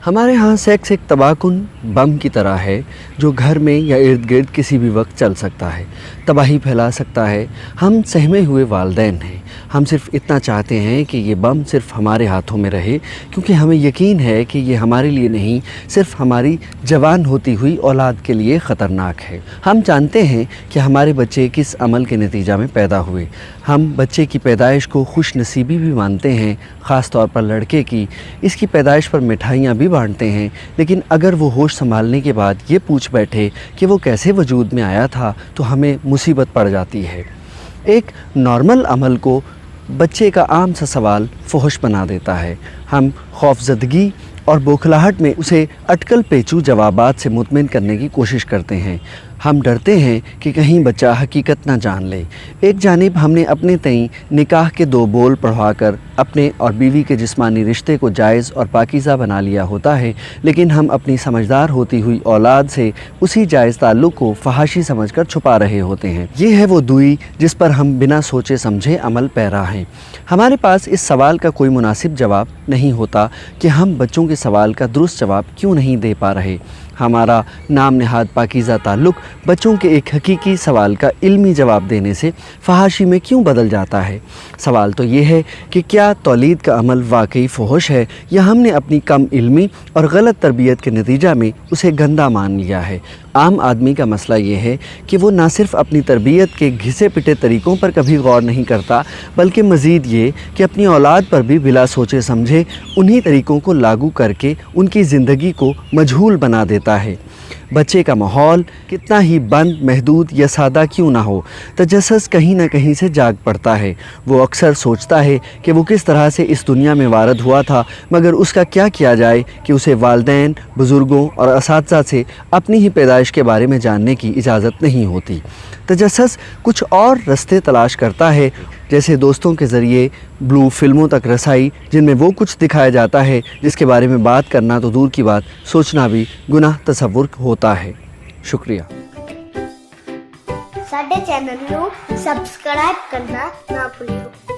ہمارے ہاں سیکس ایک تباہ کن بم کی طرح ہے جو گھر میں یا ارد گرد کسی بھی وقت چل سکتا ہے، تباہی پھیلا سکتا ہے۔ ہم سہمے ہوئے والدین ہیں، ہم صرف اتنا چاہتے ہیں کہ یہ بم صرف ہمارے ہاتھوں میں رہے، کیونکہ ہمیں یقین ہے کہ یہ ہمارے لیے نہیں، صرف ہماری جوان ہوتی ہوئی اولاد کے لیے خطرناک ہے۔ ہم جانتے ہیں کہ ہمارے بچے کس عمل کے نتیجہ میں پیدا ہوئے۔ ہم بچے کی پیدائش کو خوش نصیبی بھی مانتے ہیں، خاص طور پر لڑکے کی۔ اس کی پیدائش پر مٹھائیاں بھی بانٹتے ہیں، لیکن اگر وہ ہوش سنبھالنے کے بعد یہ پوچھ بیٹھے کہ وہ کیسے وجود میں آیا تھا تو ہمیں مصیبت پڑ جاتی ہے۔ ایک نارمل عمل کو بچے کا عام سا سوال فحش بنا دیتا ہے۔ ہم خوفزدگی اور بوکھلاہٹ میں اسے اٹکل پیچو جوابات سے مطمئن کرنے کی کوشش کرتے ہیں۔ ہم ڈرتے ہیں کہ کہیں بچہ حقیقت نہ جان لے۔ ایک جانب ہم نے اپنے تئیں نکاح کے 2 بول پڑھوا کر اپنے اور بیوی کے جسمانی رشتے کو جائز اور پاکیزہ بنا لیا ہوتا ہے، لیکن ہم اپنی سمجھدار ہوتی ہوئی اولاد سے اسی جائز تعلق کو فحاشی سمجھ کر چھپا رہے ہوتے ہیں۔ یہ ہے وہ دوئی جس پر ہم بنا سوچے سمجھے عمل پیرا ہیں۔ ہمارے پاس اس سوال کا کوئی مناسب جواب نہیں ہوتا کہ ہم بچوں کے سوال کا درست جواب کیوں نہیں دے پا رہے۔ ہمارا نام نہاد پاکیزہ تعلق بچوں کے ایک حقیقی سوال کا علمی جواب دینے سے فحاشی میں کیوں بدل جاتا ہے؟ سوال تو یہ ہے کہ کیا تولید کا عمل واقعی فحش ہے یا ہم نے اپنی کم علمی اور غلط تربیت کے نتیجہ میں اسے گندا مان لیا ہے؟ عام آدمی کا مسئلہ یہ ہے کہ وہ نہ صرف اپنی تربیت کے گھسے پٹے طریقوں پر کبھی غور نہیں کرتا، بلکہ مزید یہ کہ اپنی اولاد پر بھی بلا سوچے سمجھے انہی طریقوں کو لاگو کر کے ان کی زندگی کو مجہول بنا دیتا ہے۔ بچے کا ماحول کتنا ہی بند، محدود یا سادہ کیوں نہ ہو، تجسس کہیں نہ کہیں سے جاگ پڑتا ہے۔ وہ اکثر سوچتا ہے کہ وہ کس طرح سے اس دنیا میں وارد ہوا تھا، مگر اس کا کیا کیا جائے کہ اسے والدین، بزرگوں اور اساتذہ سے اپنی ہی پیدائش کے بارے میں جاننے کی اجازت نہیں ہوتی۔ تجسس کچھ اور رستے تلاش کرتا ہے، جیسے دوستوں کے ذریعے بلو فلموں تک رسائی، جن میں وہ کچھ دکھایا جاتا ہے جس کے بارے میں بات کرنا تو دور کی بات، سوچنا بھی گناہ تصور ہوتا ہے۔ شکریہ۔ ਸਾਡੇ ਚੈਨਲ ਨੂੰ ਸਬਸਕ੍ਰਾਈਬ ਕਰਨਾ ਨਾ ਭੁੱਲਿਓ।